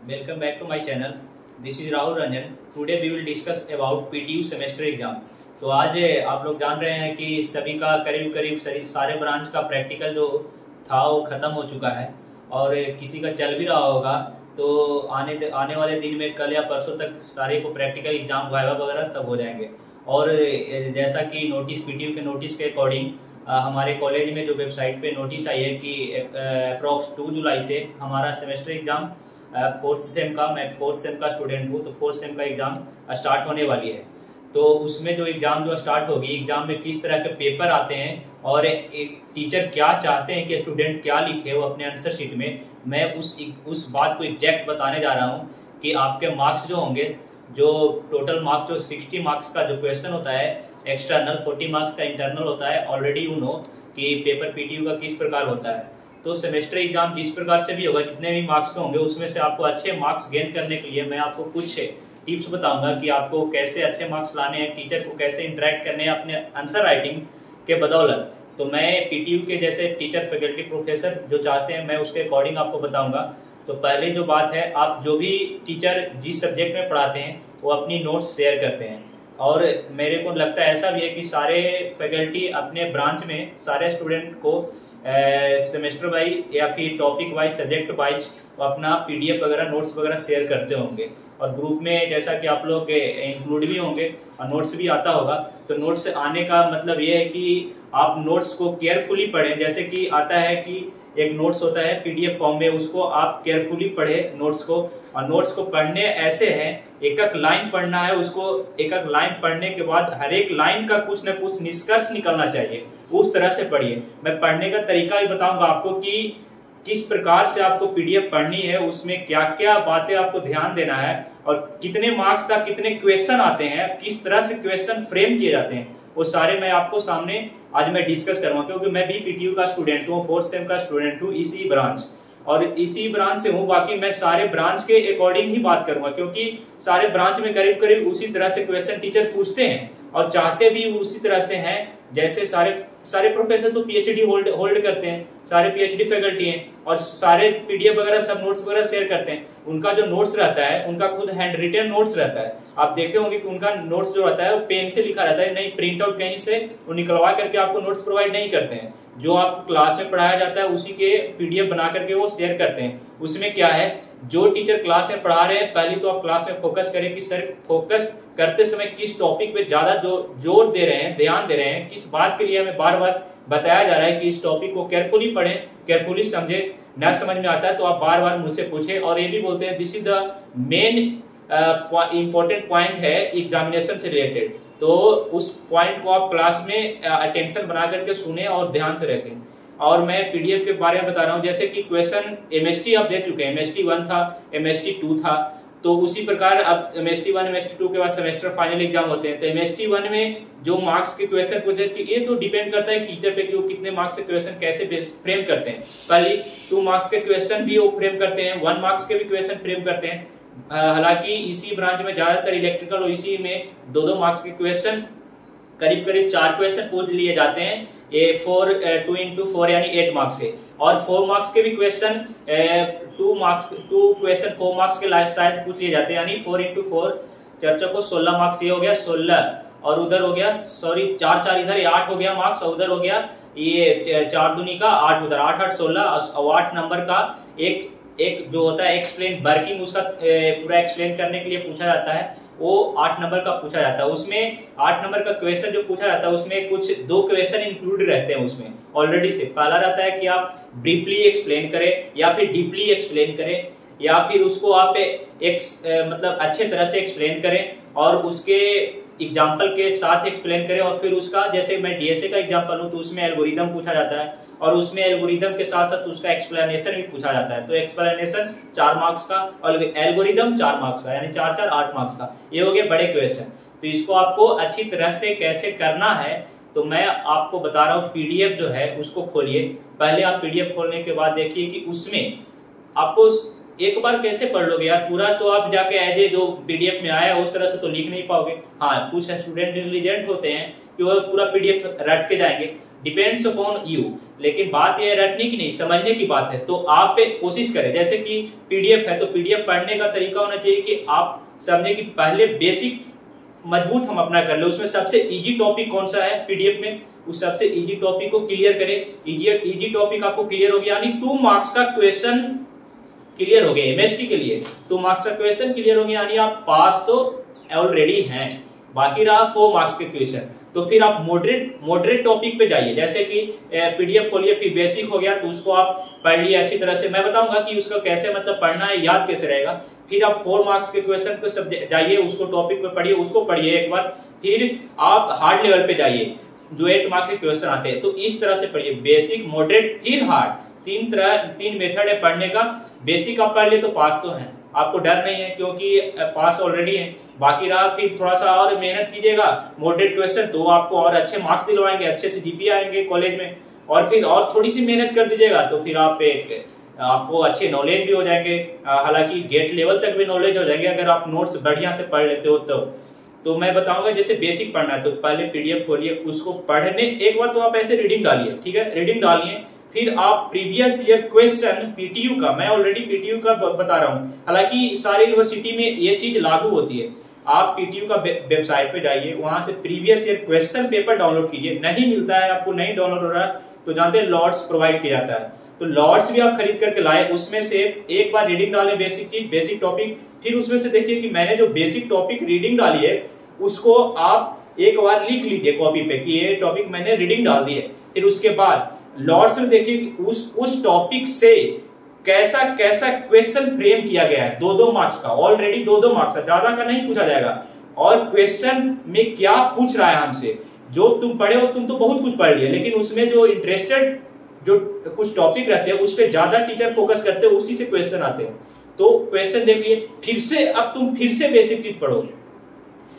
Welcome back to my channel. This is Rahul Ranjan. Today we will discuss about PTU semester exam. तो आज आप लोग जान रहे हैं कि सभी का करीब सारे ब्रांच का प्रैक्टिकल जो था वो खत्म हो चुका है और किसी का चल भी रहा होगा। तो आने वाले दिन में कल या परसों तक सारे को प्रैक्टिकल एग्जाम वाइवा वगैरह सब हो जाएंगे। और जैसा कि नोटिस PTU के नोटिस के अकॉर्डिंग हमारे कॉलेज में जो वेबसाइट पे नोटिस आई है कि अप्रॉक्स 2 जुलाई से हमारा सेमेस्टर एग्जाम फोर्थ सेम का, मैं फोर्थ सेम का स्टूडेंट हूँ, तो फोर्थ सेम का एग्जाम स्टार्ट होने वाली है। तो उसमें जो एग्जाम जो स्टार्ट होगी, एग्जाम में किस तरह के पेपर आते हैं और एक टीचर क्या चाहते हैं कि स्टूडेंट क्या लिखे वो अपने आंसर शीट में, मैं उस बात को एग्जैक्ट बताने जा रहा हूँ कि आपके मार्क्स जो होंगे, जो टोटल मार्क्स जो 60 मार्क्स का जो क्वेश्चन होता है एक्सटर्नल, 40 मार्क्स का इंटरनल होता है। ऑलरेडी यू नो कि पेपर PTU का किस प्रकार होता है। तो सेमेस्टर एग्जाम जिस प्रकार से भी होगा, जितने भी मार्क्स के होंगे, उसमें से आपको अच्छे मार्क्स गेन करने के लिए मैं आपको कुछ टिप्स बताऊंगा कि आपको कैसे अच्छे मार्क्स लाने हैं, टीचर को कैसे इंटरेक्ट करने हैं अपने आंसर राइटिंग के बदौलत। तो मैं PTU के जैसे टीचर, फैकल्टी, प्रोफेसर जो चाहते हैं मैं उसके अकॉर्डिंग आपको बताऊंगा। तो पहले जो बात है, आप जो भी टीचर जिस सब्जेक्ट में पढ़ाते हैं वो अपनी नोट्स शेयर करते हैं। और मेरे को लगता है ऐसा भी है कि सारे फैकल्टी अपने ब्रांच में सारे स्टूडेंट को सेमेस्टर वाइज या फिर टॉपिक वाइज, सब्जेक्ट वाइज अपना PDF वगैरह, नोट्स वगैरह शेयर करते होंगे। और ग्रुप में जैसा कि आप लोग इंक्लूड भी होंगे और नोट्स भी आता होगा। तो नोट्स आने का मतलब ये है कि आप नोट्स को केयरफुली पढ़ें। जैसे कि आता है कि एक नोट्स होता है PDF फॉर्म में, उसको आप केयरफुली पढ़े नोट्स को। और नोट्स को पढ़ने ऐसे हैं, एक एक लाइन पढ़ना है, उसको एक एक लाइन पढ़ने के बाद हर एक लाइन का कुछ न कुछ निष्कर्ष निकलना चाहिए, उस तरह से पढ़िए। मैं पढ़ने का तरीका भी बताऊंगा आपको कि किस प्रकार से आपको PDF पढ़नी है, उसमें क्या क्या बातें आपको ध्यान देना है और कितने मार्क्स का कितने क्वेश्चन आते हैं, किस तरह से क्वेश्चन फ्रेम किए जाते हैं, वो सारे मैं आपको सामने आज मैं डिस्कस करूंगा। क्योंकि मैं भी PTU का स्टूडेंट हूँ, फोर्थ सेम का स्टूडेंट हूँ, इसी ब्रांच और इसी ब्रांच से हूँ। बाकी मैं सारे ब्रांच के अकॉर्डिंग ही बात करूंगा, क्योंकि सारे ब्रांच में करीब उसी तरह से क्वेश्चन टीचर पूछते हैं और चाहते भी उसी तरह से हैं। जैसे सारे प्रोफेसर तो PhD होल्ड करते हैं, सारे PhD फैकल्टी हैं और सारे PDF वगैरह सब नोट्स वगैरह शेयर करते हैं। उनका जो नोट्स रहता है, उनका खुद हैंड रिटन नोट्स रहता है। आप देखे होंगे कि उनका नोट्स जो रहता है वो पेन से लिखा रहता है, नहीं प्रिंट आउट कहीं से वो निकलवा करके आपको नोट्स प्रोवाइड नहीं करते हैं। जो आपको क्लास में पढ़ाया जाता है उसी के PDF बना करके वो शेयर करते हैं। उसमें क्या है, जो टीचर क्लास में पढ़ा रहे हैं, पहले तो आप क्लास में फोकस करें कि सर फोकस करते समय किस टॉपिक पे ज्यादा जोर दे रहे हैं, ध्यान दे रहे हैं, किस बात के लिए हमें बार बार बताया जा रहा है कि इस टॉपिक को केयरफुली पढ़ें, केयरफुली समझे। न समझ में आता है तो आप बार बार मुझसे पूछें। और ये भी बोलते हैं this is the main important point है एग्जामिनेशन से रिलेटेड। तो उस पॉइंट को आप क्लास में अटेंशन बना करके सुने और ध्यान से रखें। और मैं PDF के बारे में बता रहा हूँ, जैसे कि क्वेश्चन MST आप देख चुके हैं, MST 1 था, MST 2 था। तो उसी प्रकार अब MST 1, MST 2 के बाद सेमेस्टर फाइनल एग्जाम होते हैं। तो MST 1 में जो मार्क्स के क्वेश्चन पूछे, ये तो डिपेंड करता है टीचर पे कि वो कितने मार्क्स के क्वेश्चन कैसे फ्रेम करते हैं। पहले 2 मार्क्स के क्वेश्चन भी वो फ्रेम करते हैं, 1 मार्क्स के भी क्वेश्चन फ्रेम करते हैं। हालांकि इसी ब्रांच में ज्यादातर इलेक्ट्रिकल और इसी में 2-2 मार्क्स के क्वेश्चन, करीब 4 क्वेश्चन पूछ लिए जाते हैं। ये 2 into 4 यानी 8 मार्क्स से। और 4 मार्क्स के भी क्वेश्चन 2 क्वेश्चन 4 मार्क्स के शायद पूछ लिए जाते हैं, यानी 4 into 4 चर्चा को 16 मार्क्स। ये हो गया 16 और उधर हो गया 4 इधर 8 हो गया मार्क्स और उधर हो गया ये 4 दूनी का 8 उधर, 8 16 और 8 नंबर का एक जो होता है एक्सप्लेन वर्किंग, उसका पूरा एक्सप्लेन करने के लिए पूछा जाता है, वो 8 नंबर का पूछा जाता है। उसमें 8 नंबर का क्वेश्चन जो पूछा जाता है उसमें कुछ 2 क्वेश्चन इंक्लूड रहते हैं उसमें ऑलरेडी से। पहला रहता है कि आप ब्रीफली एक्सप्लेन करें या फिर डीपली एक्सप्लेन करें या फिर उसको आप मतलब अच्छे तरह से एक्सप्लेन करें और उसके एग्जाम्पल के साथ एक्सप्लेन करें। और फिर उसका, जैसे मैं DSA का एग्जाम्पल हूं तो उसमें एल्गोरिदम पूछा जाता है और उसमें एल्गोरिदम के साथ साथ उसका एक्सप्लेनेशन भी पूछा जाता है। तो एक्सप्लेनेशन 4 मार्क्स का और एल्गोरिदम 4 मार्क्स का, यानी 4 8 मार्क्स का। ये हो गए बड़े क्वेश्चन। तो इसको आपको अच्छी तरह से कैसे करना है तो मैं आपको बता रहा हूँ। PDF जो है उसको खोलिए। पहले आप PDF खोलने के बाद देखिए कि उसमें आपको एक बार कैसे पढ़ लोगे यार, पूरा तो आप जाके एज जो PDF में आया उस तरह से तो लिख नहीं पाओगे। हाँ, कुछ स्टूडेंट इंटेलिजेंट होते हैं कि वो पूरा PDF रट के जाएंगे। Depends upon you. लेकिन बात यह रटने की नहीं, समझने की बात है। तो आप कोशिश करें, जैसे कि पीडीएफ है तो पीडीएफ पढ़ने का तरीका होना चाहिए कि आप समझे कि पहले बेसिक मजबूत हम अपना कर ले, उसमें सबसे इजी टॉपिक कौन सा है पीडीएफ में, उस सबसे इजी टॉपिक को क्लियर करें। इजी टॉपिक आपको क्लियर हो गया, यानी 2 मार्क्स का क्वेश्चन क्लियर हो गया। एमएसटी के लिए 2 मार्क्स का क्वेश्चन क्लियर हो गया, यानी आप पास तो ऑलरेडी हैं। बाकी रहा 4 मार्क्स के क्वेश्चन, तो फिर आप मॉडरेट टॉपिक पे जाइए। जैसे कि पीडीएफ खोलिए, फिर बेसिक हो गया तो उसको आप पढ़ लिए अच्छी तरह से। मैं बताऊंगा कि उसका कैसे मतलब पढ़ना है, याद कैसे रहेगा। फिर आप 4 मार्क्स के क्वेश्चन पे सब जाइए, उसको टॉपिक पे पढ़िए, उसको पढ़िए एक बार। फिर आप हार्ड लेवल पे जाइए, जो 8 मार्क्स के क्वेश्चन आते हैं, तो इस तरह से पढ़िए, बेसिक, मॉडरेट, फिर हार्ड। 3 मेथड है पढ़ने का। बेसिक आप पढ़ लिए तो पास तो हैं, आपको डर नहीं है क्योंकि पास ऑलरेडी है। बाकी रहा फिर थोड़ा सा और मेहनत कीजिएगा, मॉडरेट क्वेश्चन तो आपको और अच्छे मार्क्स दिलवाएंगे, अच्छे से जीपीए आएंगे कॉलेज में। और फिर और थोड़ी सी मेहनत कर दीजिएगा तो फिर आपको अच्छे नॉलेज भी हो जाएंगे, हालांकि गेट लेवल तक भी नॉलेज हो जाएंगे अगर आप नोट्स बढ़िया से पढ़ लेते हो। तो मैं बताऊंगा जैसे बेसिक पढ़ना है तो पहले पीडीएफ खोलिए, उसको पढ़ने एक बार तो आप ऐसे रीडिंग डालिए, ठीक है, रीडिंग डालिए। फिर आप प्रीवियस ईयर क्वेश्चन पीटीयू का, मैं ऑलरेडी पीटीयू का बता रहा हूँ, हालांकि सारे यूनिवर्सिटी में ये चीज लागू होती है। आप पीटीयू का वेबसाइट पे जाइए, वहां से previous year question paper download कीजिए। नहीं मिलता है आपको, नहीं डाउनलोड हो रहा है तो जानते हैं लॉर्ड्स प्रोवाइड किया जाता है, तो लॉर्ड्स भी आप खरीद करके लाए। उसमें से एक बार रीडिंग डालें, बेसिक चीज, बेसिक टॉपिक। फिर उसमें से देखिए कि मैंने जो बेसिक टॉपिक रीडिंग डाली है उसको आप एक बार लिख लीजिए कॉपी पे कि ये टॉपिक मैंने रीडिंग डाल दी है। फिर उसके बाद लॉर्ड्स में देखिए कि उस टॉपिक से कैसा कैसा क्वेश्चन फ्रेम किया गया है। 2-2 मार्क्स का, ऑलरेडी 2-2 मार्क्स का, ज्यादा का नहीं पूछा जाएगा। और क्वेश्चन में क्या पूछ रहा है हमसे, जो तुम पढ़े हो, तुम तो बहुत कुछ पढ़ लिए, लेकिन उसमें जो इंटरेस्टेड जो कुछ टॉपिक रहते हैं उस पर ज्यादा टीचर फोकस करते हैं, उसी से क्वेश्चन आते हैं। तो क्वेश्चन देख लिए, फिर से अब तुम फिर से बेसिक चीज पढ़ोगे।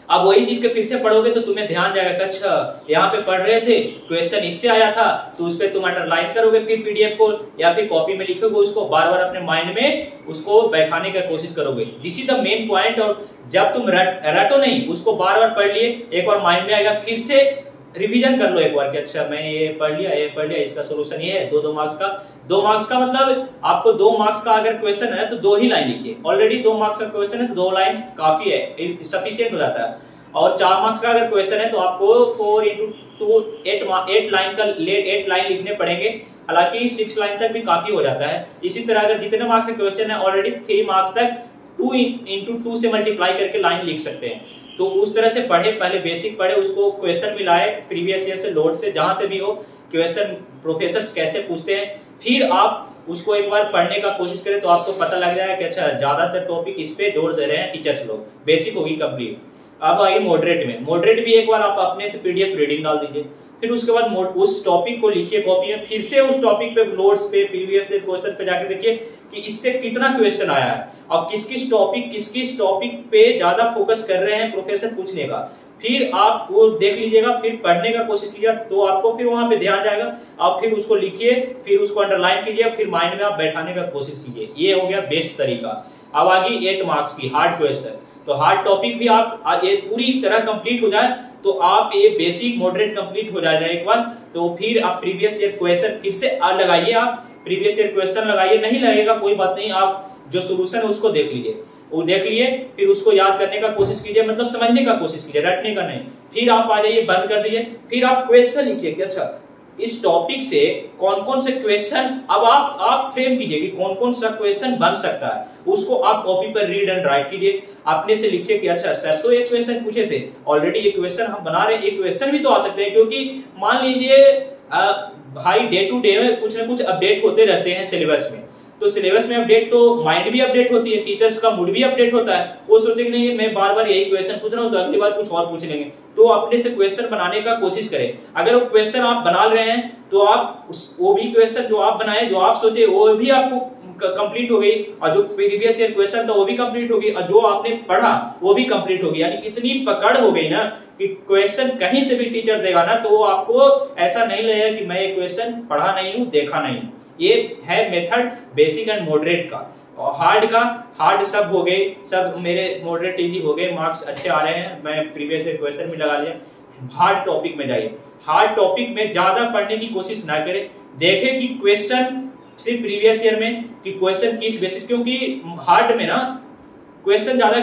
अब वही चीज के फिर से पढ़ोगे तो तुम्हें ध्यान जाएगा कि अच्छा यहाँ पे पढ़ रहे थे, क्वेश्चन इससे आया था, तो उस पर तुम अंडरलाइन करोगे फिर पीडीएफ को, या फिर कॉपी में लिखोगे, उसको बार बार अपने माइंड में उसको बैठाने का कोशिश करोगे। This is the main point. और जब तुम रटो नहीं, उसको बार बार पढ़ लिए, एक बार माइंड में आएगा, फिर से रिवीजन कर लो एक बार कि अच्छा मैं ये पढ़ लिया, इसका सोल्यूशन ये है। 2-2 मार्क्स का, 2 मार्क्स का मतलब आपको 2 मार्क्स का अगर क्वेश्चन है तो 2 ही लाइन लिखिए। ऑलरेडी 2 मार्क्स का क्वेश्चन है तो 2 लाइन काफी है, सफिशियंट हो जाता है। और 4 मार्क्स का अगर क्वेश्चन है तो आपको 4 × 2 8 लाइन लिखने पड़ेंगे, हालांकि 6 लाइन तक भी काफी हो जाता है। इसी तरह अगर जितने मार्क्स का क्वेश्चन है ऑलरेडी 3 मार्क्स तक 2 × 2 से मल्टीप्लाई करके लाइन लिख सकते हैं। तो उस तरह से पढ़े, पहले बेसिक पढ़े, उसको क्वेश्चन मिलाए प्रीवियस ईयर से, लोड से, जहां से भी हो क्वेश्चन प्रोफेसर कैसे पूछते हैं, फिर आप उसको एक बार पढ़ने का कोशिश करें तो आपको पता लग जाएगा कि अच्छा ज्यादातर टॉपिक इस पे जोर दे रहे हैं टीचर्स लोग। बेसिक होगी कंप्लीट। अब आइए मॉडरेट में। मॉडरेट भी एक बार आप अपने से पीडीएफ रीडिंग डाल दीजिए, फिर उसके बाद उस टॉपिक को लिखिए कॉपी में, फिर से उस टॉपिक पे नोट्स पे प्रीवियस क्वेश्चन पे जाकर देखिए कि इससे कितना क्वेश्चन आया है और किस किस टॉपिक पे ज्यादा फोकस कर रहे हैं प्रोफेसर पूछने का। फिर आप वो देख लीजिएगा, फिर पढ़ने का कोशिश कीजिएगा तो आपको फिर वहां पे ध्यान जाएगा। आप फिर उसको लिखिए, फिर उसको अंडरलाइन कीजिए, फिर माइंड में आप बैठाने का कोशिश कीजिए। ये हो गया बेस्ट तरीका। अब आगे 8 मार्क्स की हार्ड क्वेश्चन। तो हार्ड टॉपिक भी आप ये पूरी तरह कंप्लीट हो जाए तो आप ये बेसिक मॉडरेट कंप्लीट हो जाएगा एक बार, तो फिर आप प्रीवियस ईयर क्वेश्चन फिर से लगाइए। आप प्रीवियस ईयर क्वेश्चन लगाइए, नहीं लगेगा कोई बात नहीं, आप जो सोल्यूशन है उसको देख लीजिए, वो देख लिए, फिर उसको याद करने का कोशिश कीजिए, मतलब समझने का कोशिश कीजिए, रटने का नहीं। फिर आप आ जाइए, बंद कर दीजिए, फिर आप क्वेश्चन लिखिए कि अच्छा इस टॉपिक से कौन कौन से क्वेश्चन, अब आप फ्रेम कीजिए कि कौन कौन सा क्वेश्चन बन सकता है, उसको आप कॉपी पर रीड एंड राइट कीजिए। अपने से लिखिए कि अच्छा सर तो एक क्वेश्चन पूछे थे, ऑलरेडी ये क्वेश्चन हम बना रहे हैं, एक क्वेश्चन भी तो आ सकते हैं, क्योंकि मान लीजिए भाई डे टू डे कुछ ना कुछ अपडेट होते रहते हैं सिलेबस में, तो सिलेबस में अपडेट तो माइंड भी अपडेट होती है, टीचर्स का मूड भी अपडेट होता है। वो सोचे कि नहीं मैं बार बार यही क्वेश्चन पूछ रहा हूँ तो अगली बार कुछ और पूछ लेंगे, तो अपने से क्वेश्चन बनाने का कोशिश करें। अगर वो क्वेश्चन आप बना रहे हैं तो आप वो भी क्वेश्चन जो आप बनाए, जो आप सोचे, वो भी आपको कंप्लीट हो गई, और जो प्रीवियस ईयर क्वेश्चन था वो भी कंप्लीट हो गई, और जो आपने पढ़ा वो भी कंप्लीट हो गई। यानी इतनी पकड़ हो गई ना कि क्वेश्चन कहीं से भी टीचर देगा ना तो आपको ऐसा नहीं लगेगा कि मैं ये क्वेश्चन पढ़ा नहीं हूँ, देखा नहीं हूँ। ये है मेथड बेसिक एंड मॉडरेट का। और हार्ड सब हो गए, सब मेरे मॉडरेट इजी हो गए, मार्क्स अच्छे आ रहे हैं, मैं प्रीवियस ईयर क्वेश्चन भी लगा लिया। हार्ड टॉपिक में जाइए। हार्ड टॉपिक में ज्यादा पढ़ने की कोशिश ना करें, देखें कि क्वेश्चन सिर्फ प्रीवियस ईयर में कि क्वेश्चन किस बेसिस, क्योंकि हार्ड में ना क्वेश्चन ज्यादा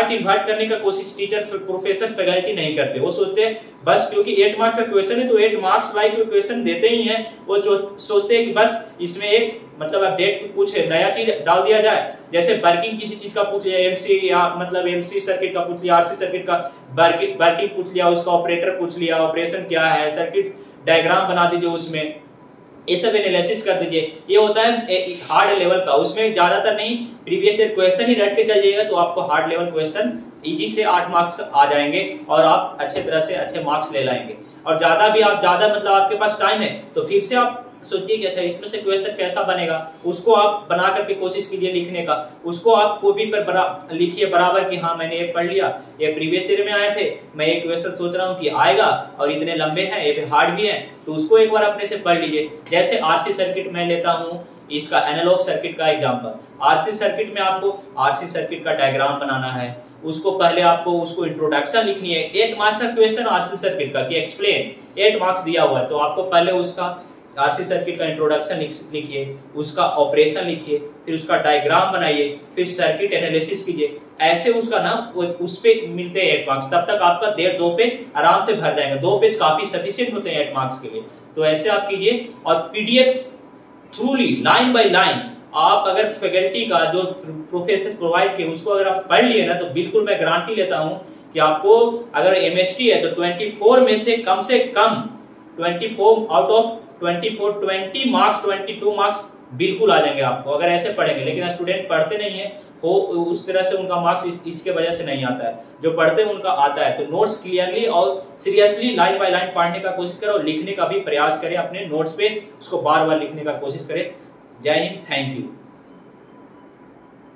इन्वर्ट करने का कोशिश टीचर, प्रोफेसर, फैकल्टी नहीं करते। वो सोचते हैं बस क्योंकि 8 मार्क्स का क्वेश्चन है तो 8 मार्क्स लाइक क्वेश्चन देते ही हैं, वो जो सोचते हैं कि बस इसमें एक मतलब अपडेट कुछ है नया चीज डाल दिया जाए। जैसे वर्किंग किसी चीज का पूछ लिया, एमसी या मतलब एमसी सर्किट का पूछ लिया, आरसी सर्किट का वर्किंग पूछ लिया, उसका ऑपरेटर पूछ लिया, ऑपरेशन क्या है, सर्किट डायग्राम बना दीजिए, उसमें ये सब एनालिसिस कर दीजिए। ये होता है हार्ड लेवल का, उसमें ज्यादातर नहीं प्रीवियस ईयर क्वेश्चन ही रट के चल जाइएगा तो आपको हार्ड लेवल क्वेश्चन इजी से 8 मार्क्स आ जाएंगे और आप अच्छे तरह से अच्छे मार्क्स ले लाएंगे। और ज्यादा भी आप मतलब आपके पास टाइम है तो फिर से आप सोचिए कि अच्छा इसमें से क्वेश्चन कैसा बनेगा, उसको आप बना करके कोशिश कीजिए लिखने का। उसको आप कॉपी पर लिखिए बराबर कि हाँ मैंने ये पढ़ लिया, ये प्रीवियस ईयर में आए थे, मैं ये क्वेश्चन सोच रहा हूँ कि आएगा और इतने लंबे हैं, ये हार्ड भी है, तो उसको एक बार अपने से पढ़ लीजिए। जैसे आरसी सर्किट मैं लेता हूँ, इसका एनालॉग सर्किट का एग्जांपल। आरसी सर्किट में आपको आरसी सर्किट का डायग्राम बनाना है, उसको पहले आपको उसको इंट्रोडक्शन लिखनी है। 8 मार्क्स का क्वेश्चन आरसी सर्किट का कि एक्सप्लेन, 8 मार्क्स दिया हुआ है तो आपको पहले उसका आरसी सर्किट का इंट्रोडक्शन लिखिए, उसका ऑपरेशन लिखिए, फिर उसका डायग्राम बनाइए, फिर सर्किट एनालिसिस कीजिए। ऐसे उसका नाम उस पे मिलते हैं 8 मार्क्स। तब तक आपका 2 पेज आराम से भर जाएंगे। 2 पेज काफी सफिशिएंट होते हैं 8 मार्क्स के लिए। तो ऐसे आप कीजिए और पीडीएफ थ्रूली लाइन बाय लाइन आप अगर फैकल्टी का जो प्रोफेसर प्रोवाइड किए उसको अगर आप पढ़ लिए ना तो बिल्कुल मैं गारंटी लेता हूं कि आपको अगर एमएसटी है तो 24 में से कम 24 आउट ऑफ 20 मार्क्स 22 मार्क्स बिल्कुल आ जाएंगे आपको अगर ऐसे पढ़ेंगे। लेकिन स्टूडेंट पढ़ते नहीं है, वो उस तरह से उनका मार्क्स इसके वजह से नहीं आता है। जो पढ़ते हैं उनका आता है। तो नोट्स क्लियरली और सीरियसली लाइन बाय लाइन पढ़ने का कोशिश करें और लिखने का भी प्रयास करें अपने नोट्स पे, उसको बार बार लिखने का कोशिश करें। जय हिंद, थैंक यू।